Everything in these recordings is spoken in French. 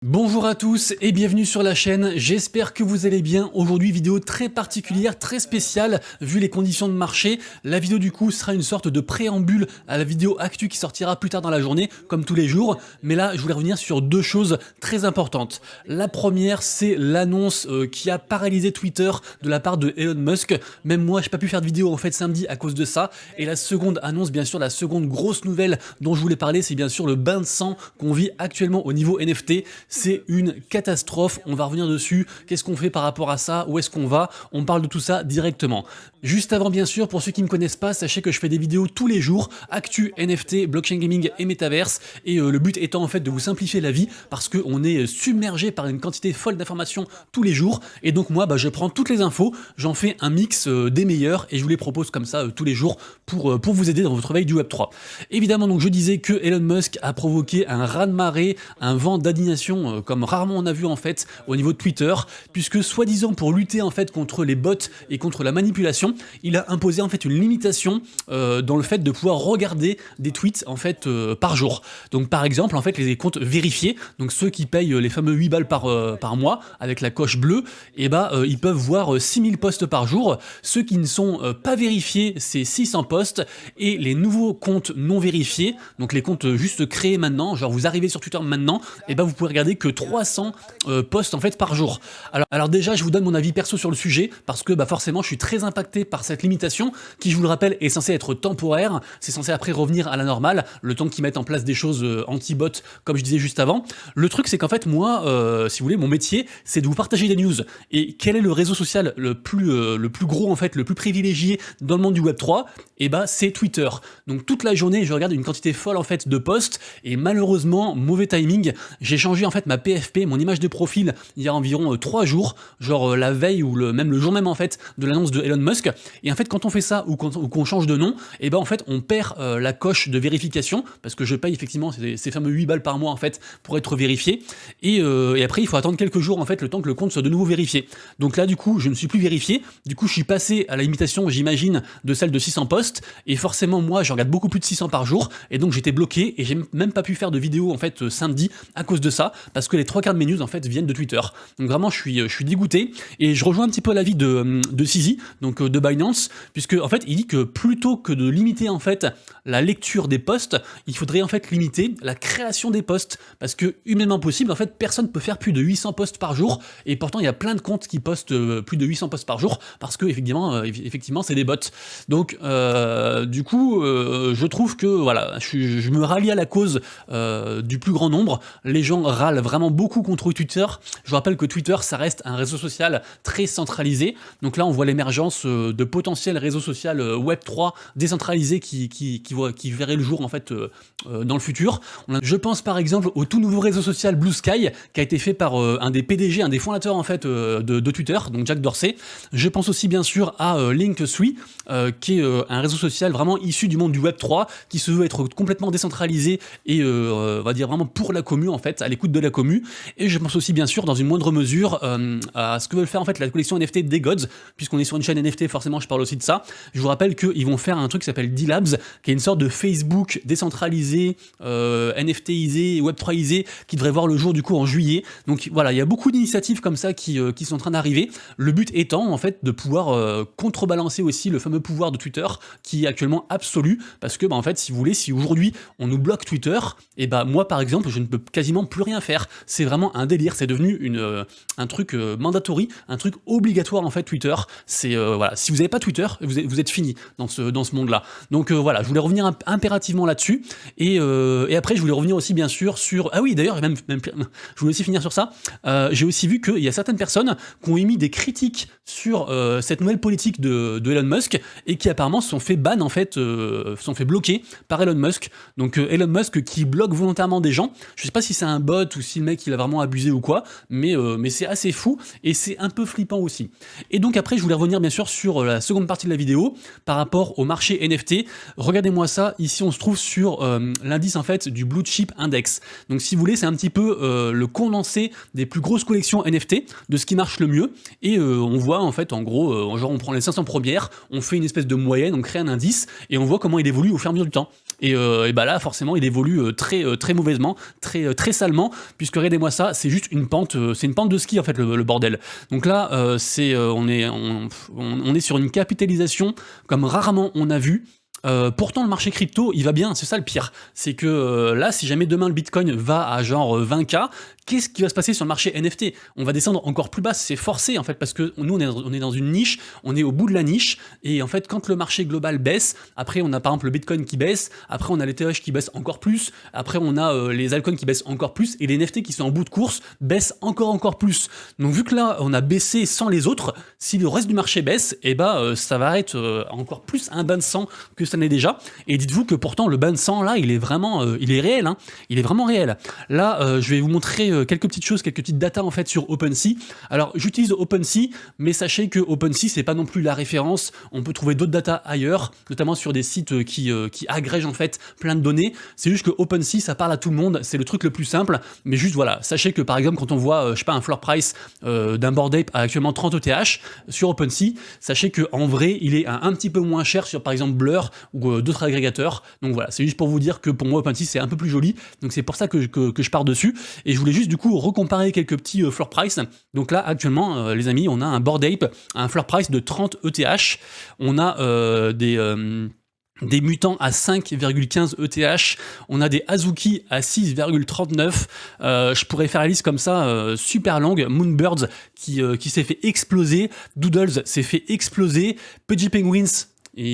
Bonjour à tous et bienvenue sur la chaîne, j'espère que vous allez bien. Aujourd'hui vidéo très particulière, très spéciale vu les conditions de marché. La vidéo du coup sera une sorte de préambule à la vidéo actu qui sortira plus tard dans la journée comme tous les jours. Mais là je voulais revenir sur deux choses très importantes. La première c'est l'annonce qui a paralysé Twitter de la part de Elon Musk. Même moi j'ai pas pu faire de vidéo en fait samedi à cause de ça. Et la seconde annonce, bien sûr la seconde grosse nouvelle dont je voulais parler, c'est bien sûr le bain de sang qu'on vit actuellement au niveau NFT. C'est une catastrophe, on va revenir dessus, qu'est-ce qu'on fait par rapport à ça, où est-ce qu'on va, on parle de tout ça directement. Juste avant bien sûr, pour ceux qui ne me connaissent pas, sachez que je fais des vidéos tous les jours, actu, NFT, blockchain gaming et metaverse, et le but étant en fait de vous simplifier la vie, parce qu'on est submergé par une quantité folle d'informations tous les jours, et donc moi je prends toutes les infos, j'en fais un mix des meilleurs, et je vous les propose comme ça tous les jours pour vous aider dans votre veille du Web3. Évidemment donc je disais que Elon Musk a provoqué un raz-de-marée, un vent d'indignation comme rarement on a vu en fait au niveau de Twitter, puisque soi-disant pour lutter en fait contre les bots et contre la manipulation, il a imposé en fait une limitation dans le fait de pouvoir regarder des tweets en fait par jour. Donc par exemple en fait les comptes vérifiés, donc ceux qui payent les fameux 8 balles par mois avec la coche bleue, et ils peuvent voir 6000 posts par jour. Ceux qui ne sont pas vérifiés, c'est 600 posts, et les nouveaux comptes non vérifiés, donc les comptes juste créés maintenant, genre vous arrivez sur Twitter maintenant, et vous pouvez regarder que 300 posts en fait par jour. Alors déjà je vous donne mon avis perso sur le sujet parce que forcément je suis très impacté par cette limitation qui, je vous le rappelle, est censée être temporaire, c'est censé après revenir à la normale, le temps qu'ils mettent en place des choses anti-bot comme je disais juste avant. Le truc c'est qu'en fait moi, si vous voulez, mon métier c'est de vous partager des news, et quel est le réseau social le plus gros en fait, le plus privilégié dans le monde du Web3? C'est Twitter. Donc toute la journée je regarde une quantité folle en fait de posts, et malheureusement, mauvais timing, j'ai changé en fait ma PFP, mon image de profil, il y a environ 3 jours, genre la veille ou même le jour même en fait de l'annonce de Elon Musk. Et en fait quand on fait ça ou qu'on change de nom, en fait on perd la coche de vérification, parce que je paye effectivement ces fameux 8 balles par mois en fait pour être vérifié, et après il faut attendre quelques jours en fait le temps que le compte soit de nouveau vérifié. Donc là du coup je ne suis plus vérifié, du coup je suis passé à la limitation, j'imagine, de celle de 600 posts, et forcément moi je regarde beaucoup plus de 600 par jour, et donc j'étais bloqué et j'ai même pas pu faire de vidéo en fait samedi à cause de ça, parce que les 3/4 de mes news en fait viennent de Twitter. Donc vraiment je suis dégoûté, et je rejoins un petit peu l'avis de CZ, donc de Binance, puisque en fait il dit que plutôt que de limiter en fait la lecture des posts, il faudrait en fait limiter la création des posts, parce que humainement possible en fait personne peut faire plus de 800 posts par jour, et pourtant il y a plein de comptes qui postent plus de 800 posts par jour, parce que effectivement c'est des bots. Donc du coup je trouve que voilà, je me rallie à la cause du plus grand nombre. Les gens râlent vraiment beaucoup contre Twitter. Je vous rappelle que Twitter ça reste un réseau social très centralisé, donc là on voit l'émergence de potentiels réseaux sociaux Web3 décentralisés qui verraient le jour en fait dans le futur. Je pense par exemple au tout nouveau réseau social Blue Sky qui a été fait par un des PDG, un des fondateurs en fait de Twitter, donc Jack Dorsey. Je pense aussi bien sûr à Linktree qui est un réseau social vraiment issu du monde du Web3, qui se veut être complètement décentralisé et on va dire vraiment pour la commu en fait, à l'écoute de la commu. Et je pense aussi bien sûr dans une moindre mesure à ce que veut faire en fait la collection NFT des Gods, puisqu'on est sur une chaîne NFT, forcément je parle aussi de ça. Je vous rappelle qu'ils vont faire un truc qui s'appelle D-Labs, qui est une sorte de Facebook décentralisé, NFTisé, Web3isé, qui devrait voir le jour du coup en juillet. Donc voilà, il y a beaucoup d'initiatives comme ça qui sont en train d'arriver. Le but étant en fait de pouvoir contrebalancer aussi le fameux pouvoir de Twitter qui est actuellement absolu, parce que en fait si vous voulez, si aujourd'hui on nous bloque Twitter, et moi par exemple je ne peux quasiment plus rien faire. C'est vraiment un délire, c'est devenu un truc mandatory, un truc obligatoire en fait Twitter. C'est voilà, si vous n'avez pas Twitter, vous êtes fini dans ce monde-là. Donc voilà, je voulais revenir impérativement là-dessus, et après je voulais revenir aussi bien sûr sur, ah oui d'ailleurs même je voulais aussi finir sur ça. J'ai aussi vu qu'il y a certaines personnes qui ont émis des critiques sur cette nouvelle politique de Elon Musk, et qui apparemment se sont fait ban en fait, se sont fait bloquer par Elon Musk. Donc Elon Musk qui bloque volontairement des gens. Je sais pas si c'est un bot ou si le mec il a vraiment abusé ou quoi, mais c'est assez fou et c'est un peu flippant aussi. Et donc après je voulais revenir bien sûr sur la seconde partie de la vidéo par rapport au marché NFT. Regardez-moi ça, ici on se trouve sur l'indice en fait du Blue Chip Index. Donc si vous voulez c'est un petit peu le condensé des plus grosses collections NFT, de ce qui marche le mieux, et on voit en fait en gros, genre on prend les 500 premières, on fait une espèce de moyenne, on crée un indice et on voit comment il évolue au fur et à mesure du temps. Et bah là, forcément, il évolue très mauvaisement, très salement, puisque regardez-moi ça, c'est juste une pente, c'est une pente de ski en fait le bordel. Donc là, on est sur une capitalisation comme rarement on a vu. Pourtant le marché crypto il va bien, c'est ça le pire, c'est que là si jamais demain le Bitcoin va à genre 20K, qu'est-ce qui va se passer sur le marché NFT? On va descendre encore plus bas, c'est forcé en fait, parce que nous on est dans une niche, on est au bout de la niche, et en fait quand le marché global baisse, après on a par exemple le Bitcoin qui baisse, après on a l'ETH qui baisse encore plus, après on a les altcoins qui baissent encore plus, et les NFT qui sont en bout de course baissent encore plus. Donc vu que là on a baissé sans les autres, si le reste du marché baisse, et ça va être encore plus un bain de sang que ça n'est déjà. Et dites-vous que pourtant le bain de sang là il est vraiment il est réel, hein. Il est vraiment réel. Là je vais vous montrer quelques petites choses, quelques petites datas en fait sur OpenSea. Alors j'utilise OpenSea, mais sachez que OpenSea c'est pas non plus la référence, on peut trouver d'autres datas ailleurs, notamment sur des sites qui agrègent en fait plein de données. C'est juste que OpenSea ça parle à tout le monde, c'est le truc le plus simple, mais juste voilà, sachez que par exemple quand on voit je sais pas un floor price d'un Bored Ape à actuellement 30 ETH sur OpenSea, sachez que en vrai il est un petit peu moins cher sur par exemple Blur ou d'autres agrégateurs. Donc voilà, c'est juste pour vous dire que pour moi OpenSea c'est un peu plus joli, donc c'est pour ça que je pars dessus. Et je voulais juste du coup recomparer quelques petits floor price. Donc là actuellement les amis, on a un Bored Ape à un floor price de 30 ETH, on a des mutants à 5,15 ETH, on a des Azuki à 6,39, je pourrais faire la liste comme ça, super longue. Moonbirds qui s'est fait exploser, Doodles s'est fait exploser, Pudgy Penguins, et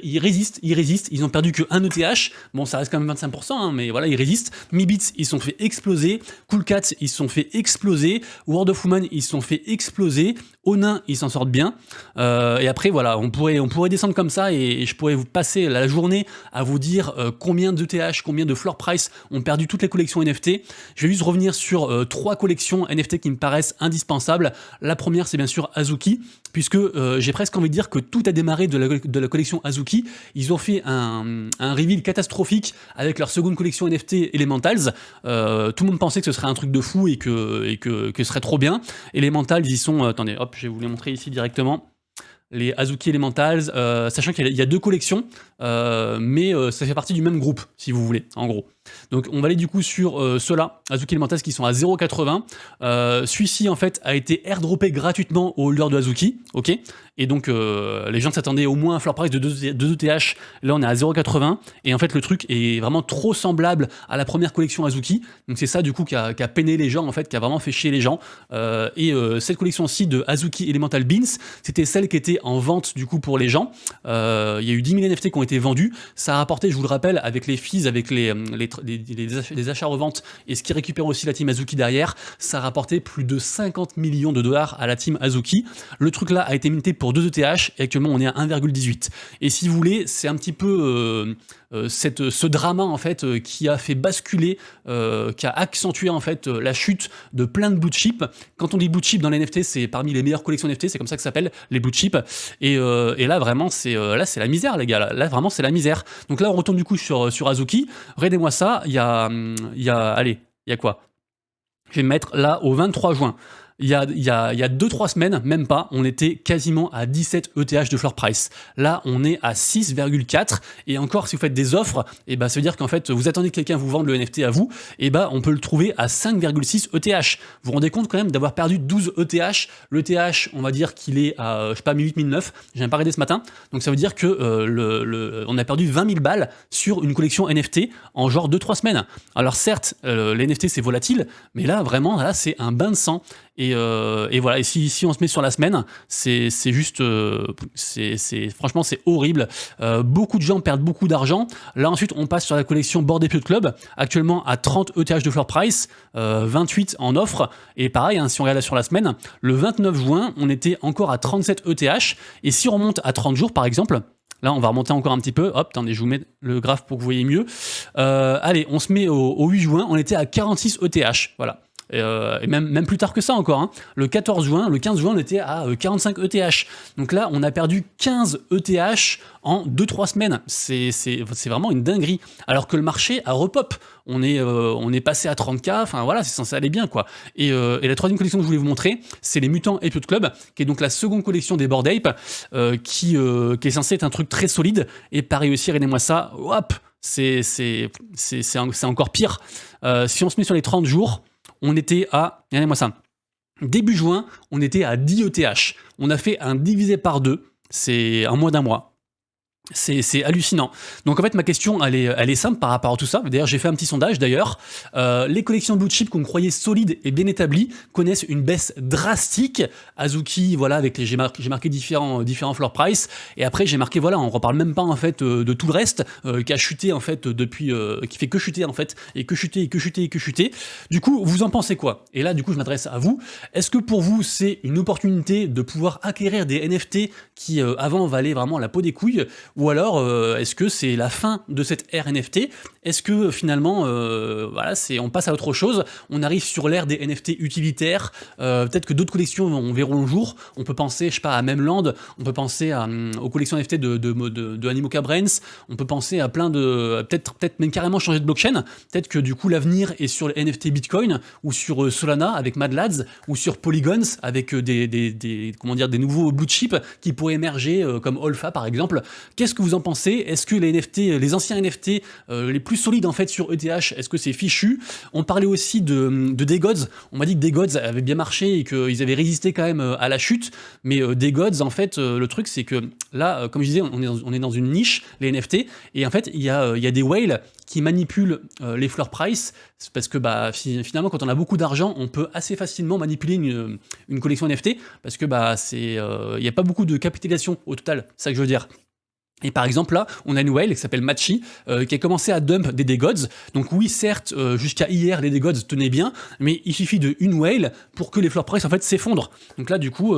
ils résistent, ils ont perdu que 1 ETH, bon ça reste quand même 25%, hein, mais voilà, ils résistent. Mibits, ils se sont fait exploser, Cool Cats, ils se sont fait exploser, World of Woman, ils se sont fait exploser, Onin, ils s'en sortent bien, et après voilà, on pourrait descendre comme ça, et je pourrais vous passer la journée à vous dire combien d'ETH, combien de floor price ont perdu toutes les collections NFT. Je vais juste revenir sur 3 collections NFT qui me paraissent indispensables. La première, c'est bien sûr Azuki, puisque j'ai presque envie de dire que tout a démarré de la collection Azuki. Ils ont fait un reveal catastrophique avec leur seconde collection NFT Elementals. Tout le monde pensait que ce serait un truc de fou et que ce serait trop bien. Elementals, ils sont... attendez, hop, je vais vous les montrer ici directement. Les Azuki Elementals, sachant qu'il y a 2 collections, mais ça fait partie du même groupe, si vous voulez, en gros. Donc on va aller du coup sur ceux-là, Azuki Elementals, qui sont à 0,80. Celui-ci en fait a été airdroppé gratuitement au holder de Azuki, ok. Et donc les gens s'attendaient au moins à un floor price de 2 ETH, là on est à 0,80, et en fait le truc est vraiment trop semblable à la première collection Azuki, donc c'est ça du coup qui a peiné les gens en fait, qui a vraiment fait chier les gens, cette collection-ci de Azuki Elemental Beans, c'était celle qui était en vente du coup pour les gens. Il y a eu 10 000 NFT qui ont été vendus, ça a rapporté, je vous le rappelle, avec les fees, avec les achats-reventes et ce qui récupère aussi la team Azuki derrière, ça a rapporté plus de 50 millions de dollars à la team Azuki. Le truc là a été minté pour 2 ETH et actuellement on est à 1,18. Et si vous voulez, c'est un petit peu ce drama en fait qui a fait basculer, qui a accentué en fait la chute de plein de blue chip. Quand on dit blue chip dans les NFT, c'est parmi les meilleures collections NFT, c'est comme ça que ça s'appelle, les blue chip. Et là vraiment c'est la misère les gars, là vraiment c'est la misère. Donc là on retourne du coup sur Azuki. Regardez-moi ça, il y a quoi? Je vais me mettre là au 23 juin. Il y a 2-3 semaines, même pas, on était quasiment à 17 ETH de floor price. Là, on est à 6,4, et encore, si vous faites des offres, et ça veut dire qu'en fait, vous attendez que quelqu'un vous vende le NFT à vous, et on peut le trouver à 5,6 ETH. Vous vous rendez compte quand même d'avoir perdu 12 ETH. L'ETH, on va dire qu'il est à, je sais pas, 1008, 1009. J'ai même pas regardé ce matin. Donc ça veut dire que on a perdu 20 000 balles sur une collection NFT en genre 2-3 semaines. Alors certes, les NFT c'est volatile, mais là, vraiment, là, c'est un bain de sang. Et voilà, et si on se met sur la semaine, c'est juste, franchement c'est horrible. Beaucoup de gens perdent beaucoup d'argent. Là ensuite on passe sur la collection Bored Ape Club, actuellement à 30 ETH de floor price, 28 en offre. Et pareil, hein, si on regarde sur la semaine, le 29 juin on était encore à 37 ETH. Et si on remonte à 30 jours par exemple, là, on va remonter encore un petit peu. Hop, attendez, je vous mets le graphe pour que vous voyez mieux. Allez, on se met au 8 juin, on était à 46 ETH. Voilà. Et même plus tard que ça encore, hein. Le 15 juin, on était à 45 ETH. Donc là, on a perdu 15 ETH en 2-3 semaines. C'est vraiment une dinguerie. Alors que le marché a repop. On est passé à 30K, enfin voilà, c'est censé aller bien, quoi. Et la troisième collection que je voulais vous montrer, c'est les Mutants Ape Club, qui est donc la seconde collection des Bored Ape, qui est censée être un truc très solide. Et pareil aussi, regardez-moi ça, hop, c'est encore pire. Si on se met sur les 30 jours, on était à, regardez-moi ça, début juin, on était à 10 ETH. On a fait un divisé par 2, c'est en moins d'un mois. C'est hallucinant. Donc en fait ma question elle est simple par rapport à tout ça. D'ailleurs j'ai fait un petit sondage d'ailleurs. Les collections blue chip qu'on croyait solides et bien établies connaissent une baisse drastique. Azuki, voilà, avec j'ai marqué différents floor price. Et après j'ai marqué, voilà, on reparle même pas en fait de tout le reste qui a chuté en fait depuis, qui fait que chuter en fait, et que chuter, et que chuter, et que chuter. Du coup vous en pensez quoi? Et là du coup je m'adresse à vous. Est-ce que pour vous c'est une opportunité de pouvoir acquérir des NFT qui avant valaient vraiment la peau des couilles? Ou alors, est-ce que c'est la fin de cette ère NFT? Est-ce que finalement, voilà, on passe à autre chose? On arrive sur l'ère des NFT utilitaires. Peut-être que d'autres collections verront le jour. On peut penser, je sais pas, à Memland. On peut penser aux collections NFT de Animoca Brains. On peut penser à plein de, peut-être même carrément changer de blockchain. Peut-être que du coup l'avenir est sur les NFT Bitcoin ou sur Solana avec Mad Lads ou sur Polygons avec comment dire, des nouveaux blue chips qui pourraient émerger comme Olfa par exemple. Qu'est-ce que vous en pensez? Est-ce que les NFT, les anciens NFT, les plus solides en fait sur ETH, est-ce que c'est fichu? On parlait aussi de DeGods. On m'a dit que DeGods avait bien marché et qu'ils avaient résisté quand même à la chute. Mais DeGods, en fait, le truc c'est que là, comme je disais, on est dans une niche, les NFT, et en fait il y a des whales qui manipulent les floor price, parce que bah, finalement quand on a beaucoup d'argent, on peut assez facilement manipuler une collection NFT, parce que bah, il n'y a pas beaucoup de capitalisation au total, c'est ça que je veux dire. Et par exemple là, on a une whale qui s'appelle Machi, qui a commencé à dump des DeGods. Donc oui, certes, jusqu'à hier, les DeGods tenaient bien, mais il suffit d'une whale pour que les floor price en fait s'effondrent. Donc là, du coup,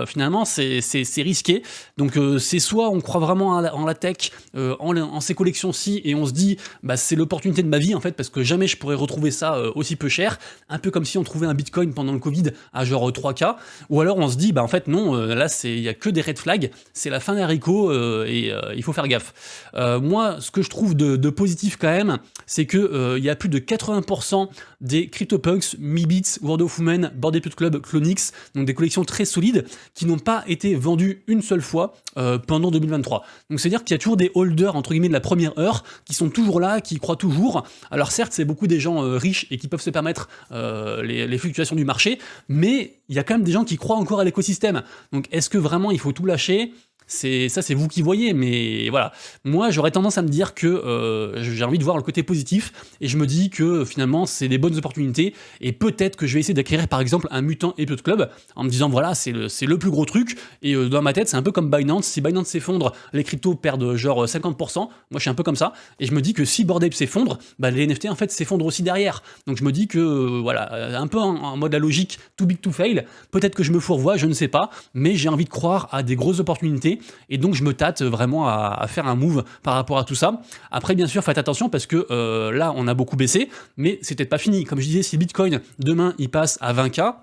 finalement, c'est risqué. Donc c'est soit on croit vraiment en la tech, en ces collections-ci, et on se dit, bah c'est l'opportunité de ma vie en fait, parce que jamais je pourrais retrouver ça aussi peu cher. Un peu comme si on trouvait un Bitcoin pendant le Covid à genre 3K. Ou alors on se dit, bah en fait non, là il y a que des red flags, c'est la fin des haricots il faut faire gaffe. Moi, ce que je trouve de positif quand même, c'est que il y a plus de 80% des CryptoPunks, Meebits, World of Women, Bored Ape Club, Clonix, donc des collections très solides qui n'ont pas été vendues une seule fois pendant 2023. Donc c'est-à-dire qu'il y a toujours des holders entre guillemets de la première heure qui sont toujours là, qui croient toujours. Alors certes, c'est beaucoup des gens riches et qui peuvent se permettre les fluctuations du marché, mais il y a quand même des gens qui croient encore à l'écosystème. Donc est-ce que vraiment il faut tout lâcher? Ça c'est vous qui voyez, mais voilà. Moi j'aurais tendance à me dire que j'ai envie de voir le côté positif, et je me dis que finalement c'est des bonnes opportunités, et peut-être que je vais essayer d'acquérir par exemple un Mutant Ape Club, en me disant voilà c'est le plus gros truc, et dans ma tête c'est un peu comme Binance, si Binance s'effondre, les cryptos perdent genre 50%, moi je suis un peu comme ça, et je me dis que si Bored Ape s'effondre, bah, les NFT en fait s'effondrent aussi derrière, donc je me dis que voilà, un peu en mode la logique too big to fail, peut-être que je me fourvoie, je ne sais pas, mais j'ai envie de croire à des grosses opportunités, et donc je me tâte vraiment à faire un move par rapport à tout ça. Après bien sûr faites attention parce que là on a beaucoup baissé, mais c'est peut-être pas fini. Comme je disais, si Bitcoin demain il passe à 20K,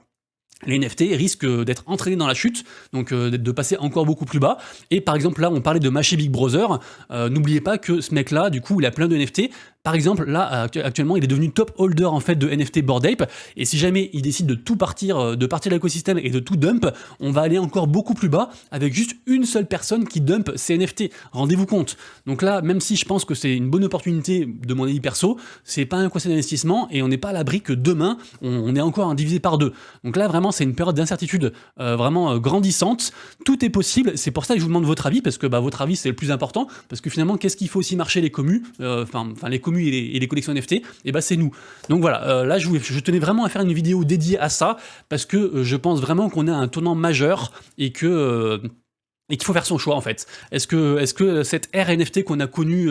les NFT risquent d'être entraînés dans la chute, donc de passer encore beaucoup plus bas. Et par exemple là on parlait de Machi Big Brother, n'oubliez pas que ce mec là du coup il a plein de NFT. Par exemple, là, actuellement, il est devenu top holder en fait de NFT Bored Ape, et si jamais il décide de partir de l'écosystème et de tout dump, on va aller encore beaucoup plus bas avec juste une seule personne qui dump ses NFT. Rendez-vous compte. Donc là, même si je pense que c'est une bonne opportunité de mon avis perso, c'est pas un conseil d'investissement, et on n'est pas à l'abri que demain, on est encore divisé par deux. Donc là, vraiment, c'est une période d'incertitude vraiment grandissante. Tout est possible. C'est pour ça que je vous demande votre avis, parce que bah, votre avis c'est le plus important, parce que finalement, qu'est-ce qu'il faut aussi marcher les commus, les commus et les collections NFT, et bah c'est nous. Donc voilà, là je tenais vraiment à faire une vidéo dédiée à ça, parce que je pense vraiment qu'on est à un tournant majeur, et qu'il faut faire son choix en fait. Est-ce que cette ère NFT qu'on a connue,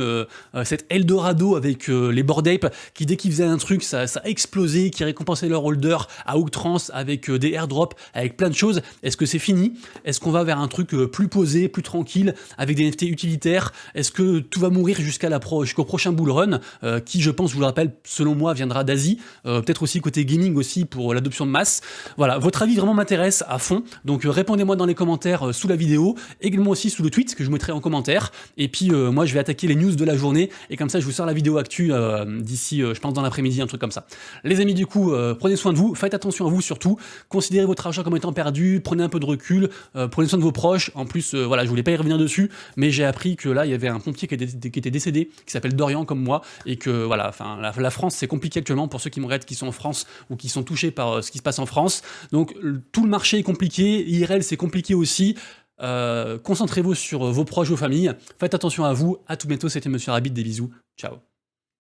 cette Eldorado avec les Bored Ape, qui dès qu'ils faisaient un truc, ça a explosé, qui récompensait leur holder à outrance avec des airdrops, avec plein de choses, est-ce que c'est fini? Est-ce qu'on va vers un truc plus posé, plus tranquille, avec des NFT utilitaires? Est-ce que tout va mourir jusqu'au prochain bull run, qui je pense, je vous le rappelle, selon moi viendra d'Asie, peut-être aussi côté gaming aussi pour l'adoption de masse. Voilà, votre avis vraiment m'intéresse à fond, donc répondez-moi dans les commentaires sous la vidéo. également aussi sous le tweet que je mettrai en commentaire. Et puis moi je vais attaquer les news de la journée et comme ça je vous sors la vidéo actu d'ici je pense dans l'après-midi, un truc comme ça. Les amis, du coup prenez soin de vous, faites attention à vous surtout, considérez votre argent comme étant perdu, prenez un peu de recul, prenez soin de vos proches. En plus voilà, je voulais pas y revenir dessus, mais j'ai appris que là il y avait un pompier qui était décédé, qui s'appelle Dorian comme moi, et que voilà, enfin la France c'est compliqué actuellement pour ceux qui me regardent qui sont en France ou qui sont touchés par ce qui se passe en France. Donc tout le marché est compliqué, IRL c'est compliqué aussi. Concentrez-vous sur vos proches, vos familles, faites attention à vous, à tout bientôt, c'était Monsieur Rabbit, des bisous, ciao.